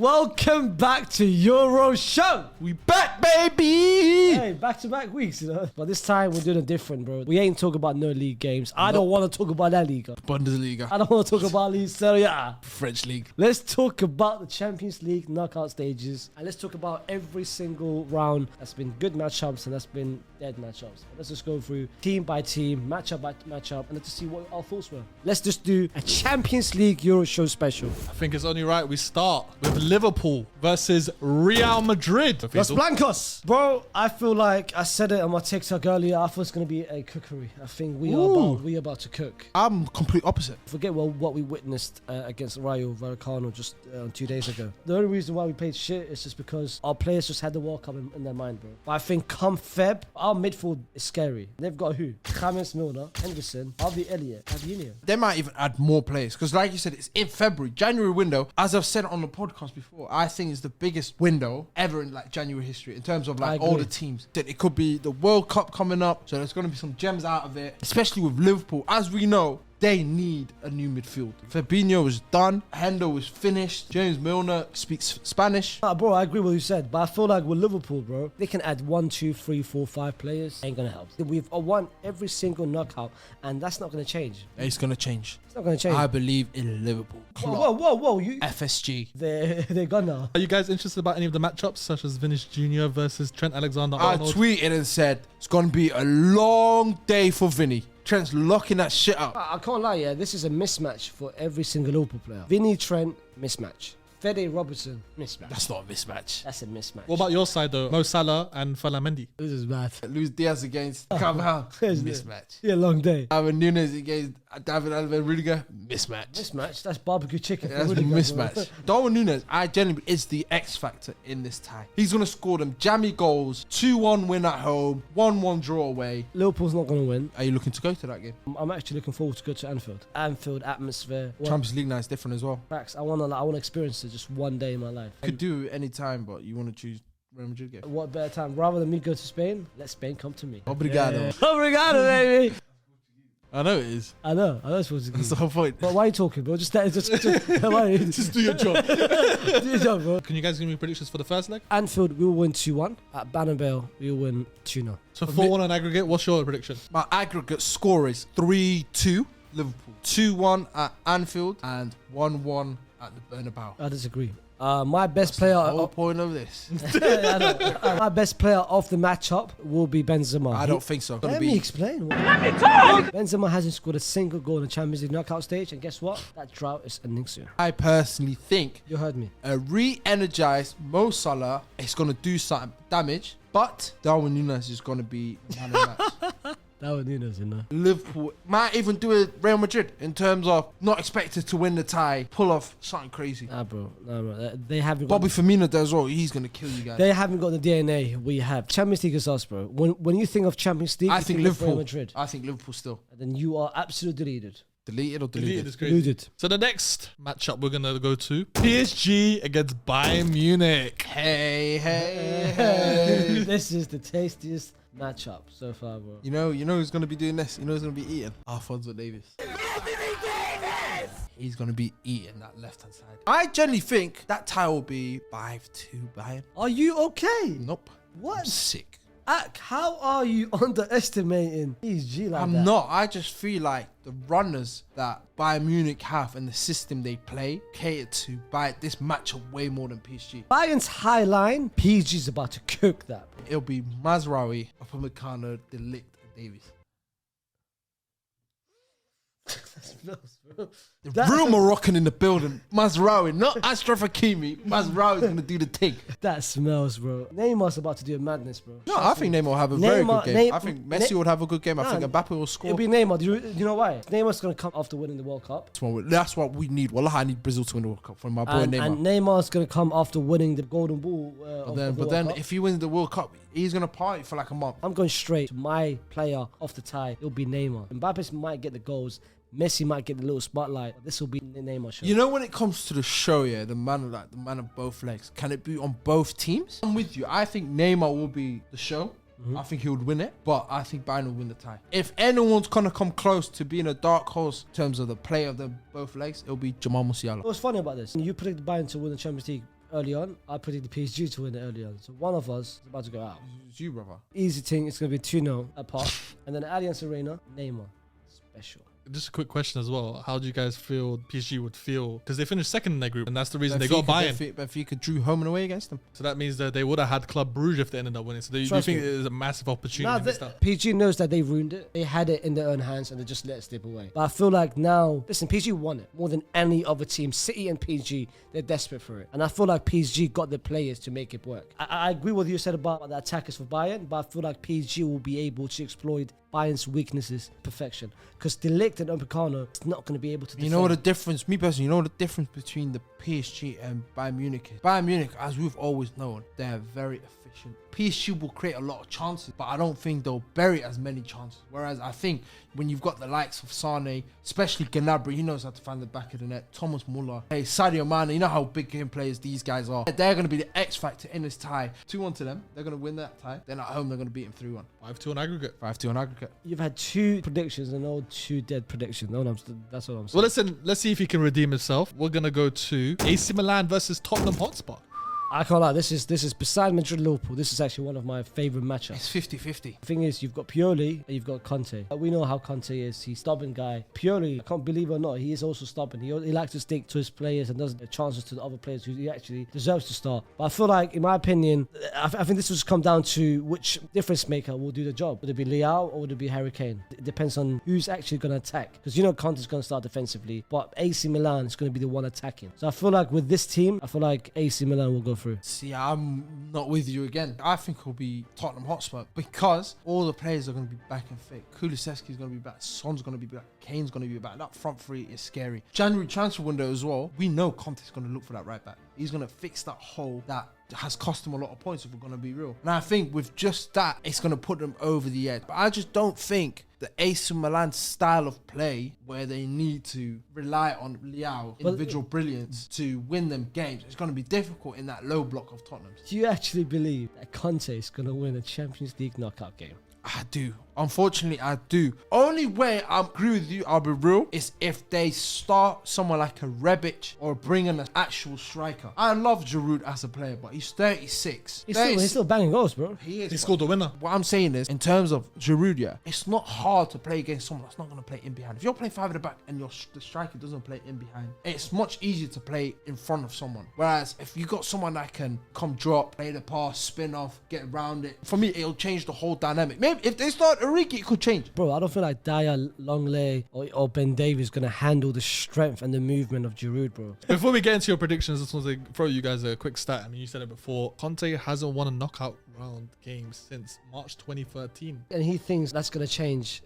Welcome back to Euro Show. We back, baby. Hey, back-to-back weeks, you know. But this time we're doing it different, bro. We ain't talking about no league games. I don't want to talk about La Liga. Bundesliga. I don't want to talk about League Serie A. French league. Let's talk about the Champions League knockout stages, and let's talk about every single round that's been good matchups and that's been dead matchups. Let's just go through team by team, matchup by matchup, and let's just see what our thoughts were. Let's just do a Champions League Euro Show special. I think it's only right we start with Liverpool versus Real Madrid. Los Blancos. Bro, I feel like I said it on my TikTok earlier. I thought it's going to be a cookery. I think we are about to cook. I'm complete opposite. Forget what we witnessed against Rayo Vallecano just 2 days ago. The only reason why we played shit is just because our players just had the World Cup in their mind, bro. But I think come Feb, our midfield is scary. They've got who? James Milner, Henderson, Harvey Elliott, Fabinho. They might even add more players because, like you said, it's in February. January window, as I've said on the podcast before, I think is the biggest window ever in like January history in terms of like all the teams. It could be the World Cup coming up, so there's going to be some gems out of it, especially with Liverpool. As we know, they need a new midfield. Fabinho is done. Hendo is finished. James Milner speaks Spanish. Bro, I agree with what you said, but I feel like with Liverpool, bro, they can add 1, 2, 3, 4, 5 players. Ain't gonna help. We've won every single knockout, and that's not gonna change. It's going to change. It's not gonna change. I believe in Liverpool. Whoa. You FSG. They're gone now. Are you guys interested about any of the matchups, such as Vinicius Jr. versus Trent I Alexander-Arnold? tweeted and said it's going to be a long day for Vinny. Trent's locking that shit up. I can't lie, yeah. This is a mismatch for every single Liverpool player. Vinny, Trent, mismatch. Fede, Robertson, mismatch. That's not a mismatch. That's a mismatch. What about your side, though? Mo Salah and Mendy. This is bad. Luis Diaz against Carvajal. Mismatch. Yeah, long day. Darwin Nunes against David Alaba Rudiger. Mismatch. Mismatch? That's barbecue chicken. That's a mismatch. Darwin Nunes, I genuinely is the X factor in this tie. He's going to score them jammy goals. 2-1 win at home. 1-1 draw away. Liverpool's not going to win. Are you looking to go to that game? I'm actually looking forward to go to Anfield. Anfield atmosphere. Champions League night is different as well. Facts. I want to experience it just one day in my life. Could do any time, but you want to choose Real Madrid game. What better time? Rather than me go to Spain, let Spain come to me. Obrigado. Yeah. Obrigado, baby. I know it is. I know it's supposed to be. That's the whole point. But why are you talking, bro? Just Just do your job. do your job, bro. Can you guys give me predictions for the first leg? Anfield, we will win 2-1. At Bernabeu, we will win 2-0. So 4-1 on aggregate. What's your prediction? My aggregate score is 3-2 Liverpool, 2-1 at Anfield, and 1-1 at the Bernabeu. I disagree. My best player. The whole point of this. My best player of the matchup will be Benzema. I don't think so. Let me explain. Let me talk. Benzema hasn't scored a single goal in the Champions League knockout stage, and guess what? That drought is ending soon. I personally think You heard me. a re-energized Mo Salah is going to do some damage, but Darwin Nunes is going to be man of the match. That was Nunes, you know. Liverpool might even do a Real Madrid in terms of not expected to win the tie, pull off something crazy. Nah, bro. They haven't got Bobby Firmino does well. He's going to kill you guys. They haven't got the DNA we have. Champions League is us, bro. When you think of Champions League, I you think of Liverpool. Real Madrid. I think Liverpool still. And then you are absolutely deleted. Deleted or deleted? is crazy. Deleted. So the next matchup we're going to go to, PSG against Bayern Munich. Hey. This is the tastiest matchup so far, bro. You know who's going to be doing this? You know who's going to be eating? Alphonso Davies. He's going to be eating that left-hand side. I generally think that tie will be 5-2 Bayern. Are you okay? Nope. What? I'm sick. How are you underestimating PSG like that? I'm not. I just feel like the runners that Bayern Munich have and the system they play cater to buy this matchup way more than PSG. Bayern's high line, PSG's about to cook that. It'll be Mazraoui, Upamecano, De Ligt, and Davies. The real Moroccan in the building. Mazraoui, not Ashraf Hakimi. Mazraoui's going to do the thing. That smells, bro. Neymar's about to do a madness, bro. No, I think Neymar will have a very good game. I think Messi would have a good game. I think Mbappe will score. It'll be Neymar. Do you know why? Neymar's going to come after winning the World Cup. That's what we need. Wallah, I need Brazil to win the World Cup for my boy Neymar. And Neymar's going to come after winning the Golden Ball. But then if he wins the World Cup, he's going to party for like a month. I'm going straight to my player off the tie. It'll be Neymar. Mbappe might get the goals. Messi might get the little spotlight. This will be the Neymar show. You know, when it comes to the show, yeah, the man of both legs, can it be on both teams? I'm with you. I think Neymar will be the show. I think he would win it, but I think Bayern will win the tie. If anyone's gonna come close to being a dark horse in terms of the play of the both legs, it'll be Jamal Musiala. What's funny about this? You predicted Bayern to win the Champions League early on. I predicted PSG to win it early on. So one of us is about to go out. It's you, brother. Easy thing. It's going to be 2-0 apart. And then Allianz Arena, Neymar. Special. Just a quick question as well. How do you guys feel PSG would feel? Because they finished second in their group, and that's the reason they got Bayern. Benfica drew home and away against them. So that means that they would have had Club Brugge if they ended up winning. So do you think it is a massive opportunity? PSG knows that they ruined it. They had it in their own hands, and they just let it slip away. But I feel like now, listen, PSG won it more than any other team. City and PSG, they're desperate for it. And I feel like PSG got the players to make it work. I agree with what you said about the attackers for Bayern, but I feel like PSG will be able to exploit Bayern's weaknesses perfection. Because De Ligt and Upamecano is not going to be able to defend. You know what the difference, me personally, you know what the difference between the PSG and Bayern Munich is? Bayern Munich, as we've always known, they're very efficient. PSG will create a lot of chances, but I don't think they'll bury as many chances. Whereas I think when you've got the likes of Sane, especially Gnabry, he knows how to find the back of the net, Thomas Muller, hey, Sadio Mane, you know how big game players these guys are. They're going to be the X factor in this tie. 2-1 to them. They're going to win that tie. Then at home, they're going to beat them 3-1. 5-2 on aggregate. 5-2 on aggregate. You've had 2 predictions and all 2 dead predictions. That's what I'm saying. Well, listen, let's see if he can redeem himself. We're going to go to AC Milan versus Tottenham Hotspur. I can't lie, this is beside Madrid Liverpool, this is actually one of my favourite matchups. It's 50-50. The thing is, you've got Pioli and you've got Conte. We know how Conte is. He's a stubborn guy. Pioli, I can't believe it or not, he is also stubborn. He likes to stick to his players and doesn't give chances to the other players who he actually deserves to start. But I feel like, in my opinion, I think this will just come down to which difference maker will do the job. Would it be Leao or would it be Harry Kane? It depends on who's actually going to attack. Because you know Conte's going to start defensively, but AC Milan is going to be the one attacking. So I feel like with this team, I feel like AC Milan will go through. See, I'm not with you again. I think it'll be Tottenham Hotspur because all the players are going to be back and fit. Kulusevski's going to be back. Son's going to be back. Kane's going to be back. That front three is scary. January transfer window as well. We know Conte's going to look for that right back. He's going to fix that hole that has cost him a lot of points, if we're going to be real. And I think with just that, it's going to put them over the edge. But I just don't think the AC Milan style of play, where they need to rely on Leao individual brilliance to win them games, it's going to be difficult in that low block of Tottenham. Do you actually believe that Conte is going to win a Champions League knockout game? I do. Unfortunately, I do. Only way I agree with you, I'll be real, is if they start someone like a Rebic or bring in an actual striker. I love Giroud as a player, but he's 36. He's still banging goals, bro. He is. He scored the winner. What I'm saying is, in terms of Giroud, yeah, it's not hard to play against someone that's not going to play in behind. If you're playing 5 at the back and the striker doesn't play in behind, it's much easier to play in front of someone. Whereas if you got someone that can come drop, play the pass, spin off, get around it, for me, it'll change the whole dynamic. Maybe if they start Origi, it could change. Bro, I don't feel like Dyer, Longley, or Ben Davies is going to handle the strength and the movement of Giroud, bro. Before we get into your predictions, I just want to throw you guys a quick stat. I mean, you said it before. Conte hasn't won a knockout round game since March 2013. And he thinks that's going to change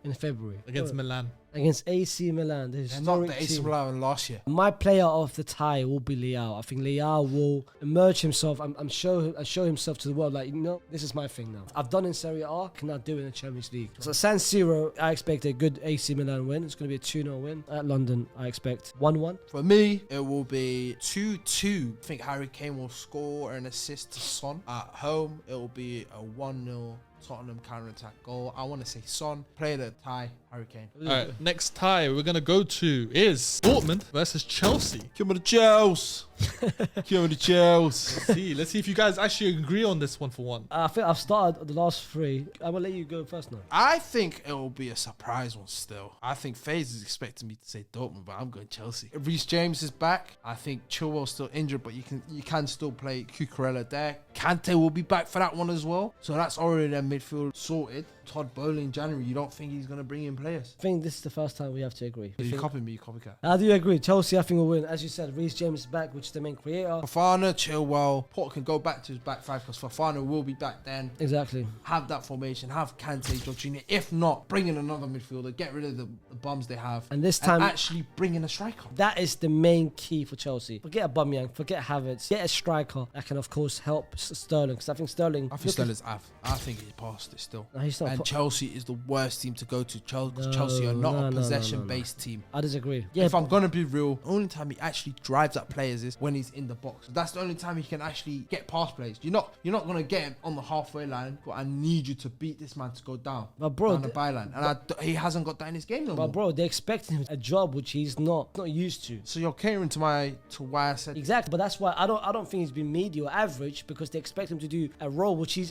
in February. Against Milan. Against AC Milan. They're not the AC Milan last year. My player of the tie will be Leao. I think Leao will emerge himself and show himself to the world like, you know, this is my thing now. I've done in Serie A, I cannot do it in the Champions League. So San Siro, I expect a good AC Milan win. It's going to be a 2-0 win. At London, I expect 1-1. For me, it will be 2-2. I think Harry Kane will score an assist to Son. At home, it will be a 1-0 Tottenham counter-attack goal. I want to say Son. Play the tie, Harry Kane. All right, next tie we're going to go to is Dortmund versus Chelsea. Come on, the Chelsea. Come on, the Chelsea. Let's see if you guys actually agree on this one for one. I think I've started the last 3. I'm going to let you go first now. I think it will be a surprise one still. I think FaZe is expecting me to say Dortmund, but I'm going Chelsea. Reece James is back. I think Chilwell's still injured, but you can still play Cucurella there. Kante will be back for that one as well. So that's already their midfield sorted. Todd Bowley in January, you don't think he's going to bring in players? I think this is the first time we have to agree. You copy me, you copycat. I do agree. Chelsea, I think, will win. As you said, Reece James is back, which is the main creator. Fofana, Chilwell, Porto can go back to his back 5 because Fofana will be back then. Exactly. Have that formation, have Kante, Jorginho. If not, bring in another midfielder, get rid of the bums they have. And this time, actually bring in a striker. That is the main key for Chelsea. Forget Aubameyang, forget Havertz. Get a striker that can, of course, help Sterling. Because I think Sterling... Sterling's I think he's past it still. No, he's not And Chelsea is the worst team to go to. Chelsea are not a possession-based team. I disagree. Yeah, if I'm gonna be real, the only time he actually drives at players is when he's in the box. That's the only time he can actually get past players. You're not gonna get him on the halfway line. But I need you to beat this man to go down. But bro, down the byline, and he hasn't got that in his game no more. But bro, they expect him a job which he's not used to. So you're catering to why I said exactly. But that's why I don't think he's been media or average, because they expect him to do a role which he's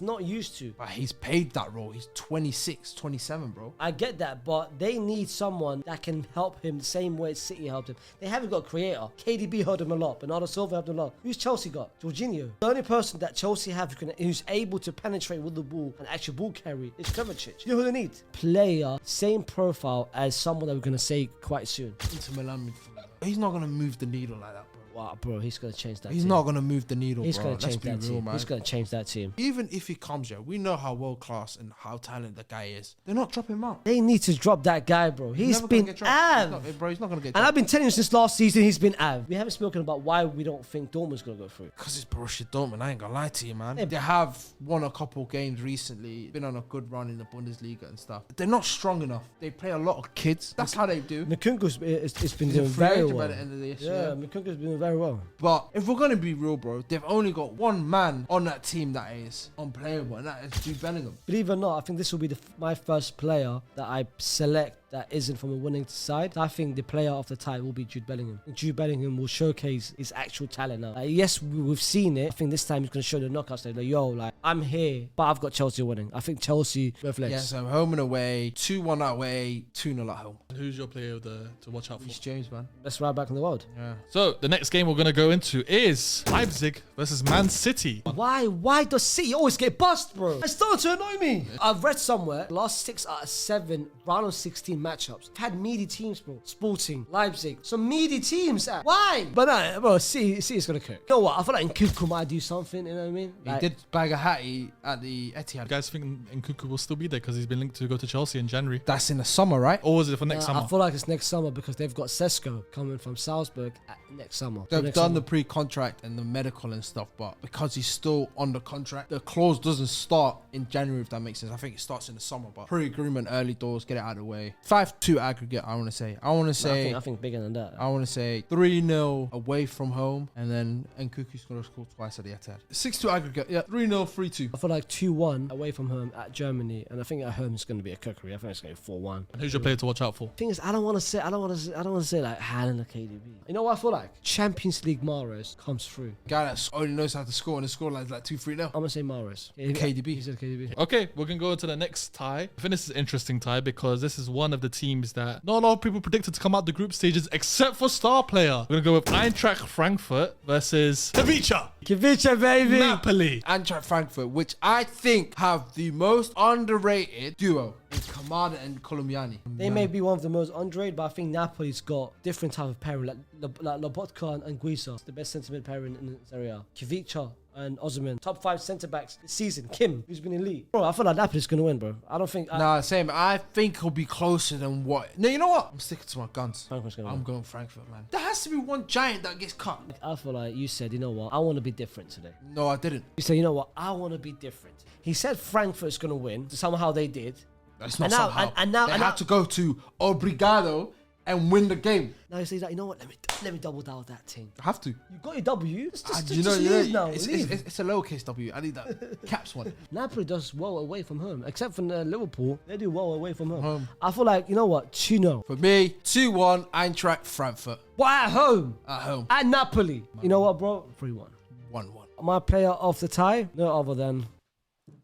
not used to. But he's paid that role. He's 26, 27, bro. I get that, but they need someone that can help him the same way City helped him. They haven't got a creator. KDB helped him a lot. Bernardo Silva helped him a lot. Who's Chelsea got? Jorginho. The only person that Chelsea have who's able to penetrate with the ball and actual ball carry is Kovacic. You know who they need? Player, same profile as someone that we're going to say quite soon. Inter Milan midfielder. He's not going to move the needle like that, bro. Wow, bro, he's going to change that He's team. not going to move the needle, he's bro. Gonna change that team. Man. He's going to change that team. Even if he comes here, we know how world-class and how talented the guy is. They're not dropping him out. They need to drop that guy, bro. He's been av. He's not going to get dropped. And I've been telling you since last season, he's been av. We haven't spoken about why we don't think Dortmund's going to go through. Because it's Borussia Dortmund. I ain't going to lie to you, man. They have won a couple games recently, been on a good run in the Bundesliga and stuff. They're not strong enough. They play a lot of kids. That's how they do. Nkunku's been doing very well. By the end of this yeah, Nkunku's been doing very well. But if we're going to be real, bro, they've only got one man on that team that is unplayable, and that is Jude Bellingham. Believe it or not, I think this will be my first player that I select that isn't from a winning side. I think the player of the tie will be Jude Bellingham. And Jude Bellingham will showcase his actual talent now. Yes, we've seen it. I think this time he's going to show the knockout stage. Like, yo, like, I'm here, but I've got Chelsea winning. I think Chelsea both legs. Yeah, so home and away, 2-1 away, 2-0 at home. And who's your player to watch out for? Reece James, man. Best right back in the world. Yeah. So the next game we're going to go into is Leipzig versus Man City. Why does City always get bust, bro? It's starting to annoy me. I've read somewhere, last 6 out of 7 round of 16 matchups had meaty teams, bro. Sporting, Leipzig, some meaty teams. Why? But no, bro, City's gonna cook. You know what? I feel like Nkunku might do something, you know what I mean? Like, he did bag a hattie at the Etihad. You guys think Nkunku will still be there because he's been linked to go to Chelsea in January? That's in the summer, right? Or is it for next summer? I feel like it's next summer because they've got Sesko coming from Salzburg next summer. They've done the pre-contract and the medical and stuff, but because he's still on the contract, the clause doesn't start in January, if that makes sense. I think it starts in the summer, but pre-agreement, early doors, get it out of the way. 5-2 aggregate, I want to say. I think bigger than that. I want to say 3-0 away from home, and then Nkunku's going to score twice at the Etihad. 6-2 aggregate, yeah. 3-0, 3-2. I feel like 2-1 away from home at Germany, and I think at home it's going to be a cookery. I think it's going to be 4-1. And who's your player to watch out for? Thing is, I don't want to say like Haaland or KDB. You know what I feel like? Champions League Mahrez comes through. Guy that only knows how to score, and the scoreline is like 2-3 now. I'm gonna say Mahrez. KDB. He said KDB. Okay, we're gonna go to the next tie. I think this is an interesting tie because this is one of the teams that not a lot of people predicted to come out the group stages except for star player. We're gonna go with Eintracht Frankfurt versus Kivicha, baby. Napoli. Eintracht Frankfurt, which I think have the most underrated duo in Kamada and Colombiani. They may be one of the most underrated, but I think Napoli's got different type of pairing, like Lobotka and Guisa. The best centre mid pairing in this area. Kivicha and Osimhen, top 5 centre backs this season. Kim, who's been in league. Bro, I feel like Napoli's gonna win, bro. I don't think. Nah, same. I think he'll be closer than what. No, you know what? I'm sticking to my guns. Frankfurt's gonna I'm win. going Frankfurt, man. There has to be one giant that gets cut. I feel like you said, you know what? I want to be different today. No, I didn't. You said, you know what? I want to be different. He said Frankfurt's gonna win. Somehow they did. That's not And now- somehow. and now- they and had now- to go to Obrigado and win the game. Now he says like, you know what? Let me double down that thing. I have to. You got your W. Just You leave now. It's Leave. a lowercase W. I need that caps one. Napoli does well away from home, except for Liverpool. They do well away from home. Home. I feel like, you know what? 2-0. For me, 2-1 Eintracht Frankfurt But at home. at home. At Napoli. You know what, bro? 3-1. 1-1. My player of the tie? No other than...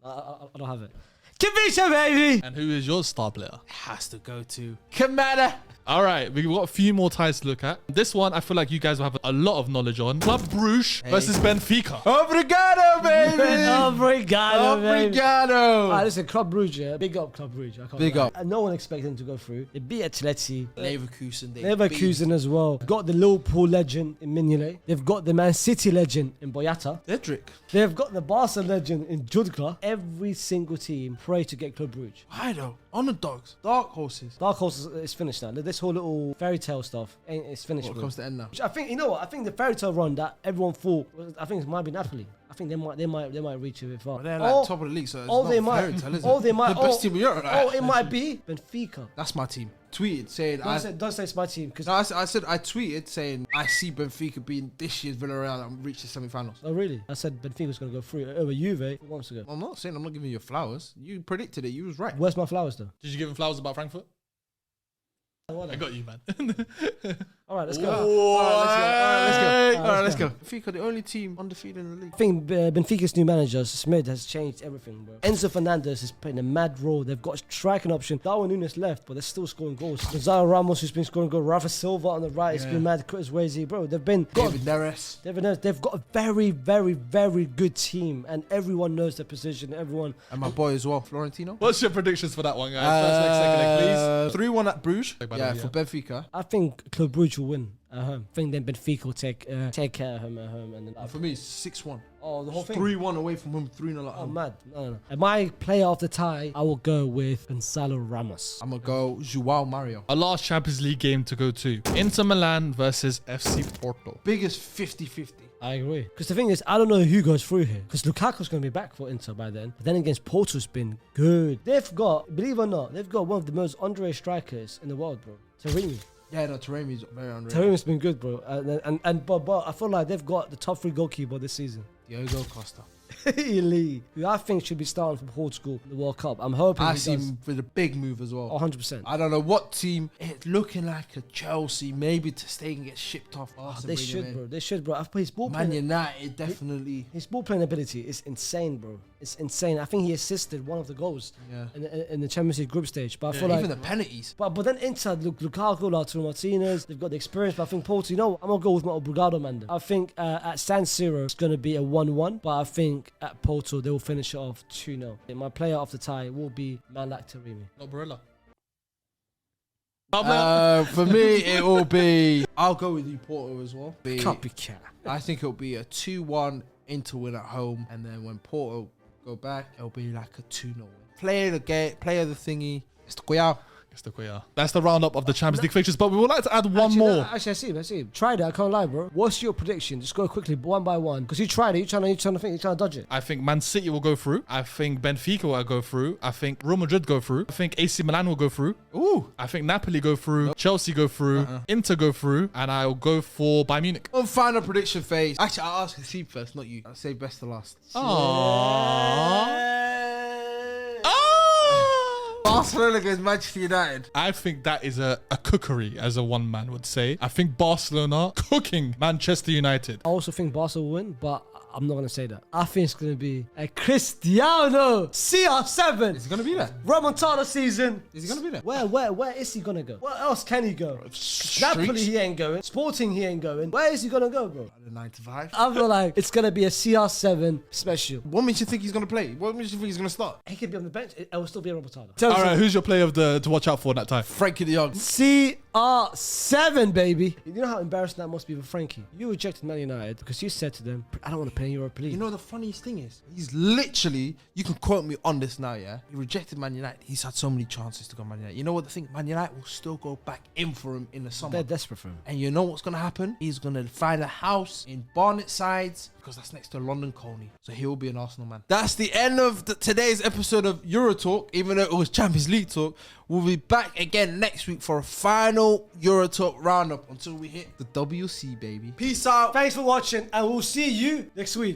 I don't have it. Kivicha, baby! And who is your star player? Has to go to Kamada. All right, we've got a few more ties to look at. This one, I feel like you guys will have a lot of knowledge on. Club Brugge versus Benfica. Obrigado, baby. Obrigado, baby. Obrigado. Listen, Club Brugge, yeah. Big up, Club Brugge. I can't Big lie. up. And no one expected them to go through. They beat Atleti. Leverkusen. Leverkusen as well. Got the Liverpool legend in Mignolet. They've got the Man City legend in Boyata. Edric. They've got the Barca legend in Judgla. Every single team pray to get Club Brugge. Why though? Underdogs. Dark horses. Dark Horse is finished now. This whole little fairy tale stuff it's finished. What bro. comes to end now? Which I think, you know what? I think the fairy tale run that everyone thought, I think it might be Napoli. I think they might reach a bit far. But they're like top of the league, so it's not they a might. fairy tale, is it? Oh, they might. The best team in Europe. It might be Benfica. That's my team. Tweeted saying Don't say it's my team because. No, I tweeted saying I see Benfica being this year's Villarreal and reach the semi-finals. Oh really? I said Benfica was going to go through over Juve 4 months ago. I'm not saying I'm not giving you flowers. You predicted it. You was right. Where's my flowers though? Did you give him flowers about Frankfurt? I got you, man. All right, let's go. All right, let's go. Benfica, the only team undefeated in the league. I think Benfica's new manager, Smith, has changed everything, bro. Enzo Fernandez is playing a mad role. They've got a striking option. Darwin Núñez left, but they're still scoring goals. Gonzalo Ramos, who's been scoring goals. Rafa Silva on the right, has been mad. Chris Wazy, bro. They've got a very, very, very good team, and everyone knows their position. Everyone. And my boy as well, Florentino. What's your predictions for that one, guys? First leg, second leg, 3-1 at Bruges. Yeah, For Benfica. I think Club Brugge will win at home. I think then Benfica will take care of him at home. And then For me, it's 6-1. Oh, the whole thing. 3-1 away from home, 3-0 at Oh, home. mad. No. And my player of the tie, I will go with Gonzalo Ramos. I'm going to go João Mario. Our last Champions League game to go to. Inter Milan versus FC Porto. Biggest 50-50. I agree. Because the thing is, I don't know who goes through here. Because Lukaku's going to be back for Inter by then. But then against Porto's been good. They've got, believe it or not, they've got one of the most underrated strikers in the world, bro. Taremi. Yeah, no, Taremi's very underrated. Taremi's been good, bro. But I feel like they've got the top 3 goalkeeper this season. Diogo Costa. Lee, who I think should be starting for Portugal in the World Cup. I'm hoping I he see does. him with a big move as well. 100%. I don't know what team. It's looking like a Chelsea. Maybe to stay and get shipped off. They should, bro. They should, bro. I put his ball Man playing. United, definitely. His ball playing ability is insane, bro. It's insane. I think he assisted one of the goals Yeah. in the Champions League group stage. But I feel like Even the penalties. But then inside, Lukaku, Lautaro Martinez, they've got the experience. But I think Porto, you know, I'm going to go with my Obrigado man. I think at San Siro, it's going to be a 1-1. But I think at Porto, they will finish it off 2-0. My player of the tie will be man like Taremi. Not Barella. For me, it will be... I'll go with you, Porto, as well. Copycat. I think it'll be a 2-1 Inter win at home. And then when Porto go back, it'll be like a 2-0 win. Player the game, player the thingy. It's the Guayao. That's the roundup of the Champions League fixtures, but we would like to add one more. Actually, I see. Tried it. I can't lie, bro. What's your prediction? Just go quickly, one by one. Because you tried it. You're trying to dodge it. I think Man City will go through. I think Benfica will go through. I think Real Madrid go through. I think AC Milan will go through. Ooh. I think Napoli go through. Chelsea go through. Inter go through. And I'll go for Bayern Munich. On final prediction phase. Actually, I'll ask Haseeb first, not you. I'll say best to last. Barcelona against Manchester United. I think that is a cookery, as a one man would say. I think Barcelona cooking Manchester United. I also think Barca will win, but I'm not going to say that. I think it's going to be a Cristiano CR7. Is he going to be there? Remontada season. Is he going to be there? Where is he going to go? Where else can he go? Napoli, he ain't going. Sporting, he ain't going. Where is he going to go, bro? The 9 to 5. I feel like it's going to be a CR7 special. What makes you think he's going to play? What makes you think he's going to start? He could be on the bench. It will still be a Remontada. All right, who's your player of the to watch out for that time? Frankie de Jong. CR7, baby. You know how embarrassing that must be for Frankie? You rejected Man United because you said to them, I don't want to play in Europa League. You know the funniest thing is, he's literally, you can quote me on this now, yeah? He rejected Man United. He's had so many chances to go Man United. You know what the thing? Man United will still go back in for him in the summer. They're desperate for him. And you know what's going to happen? He's going to find a house in Barnet Sides because that's next to London Colney. So he will be an Arsenal man. That's the end of today's episode of Euro Talk, even though it was Champions League talk. We'll be back again next week for a final Euro Talk roundup until we hit the WC, baby. Peace out. Thanks for watching, and we'll see you next week.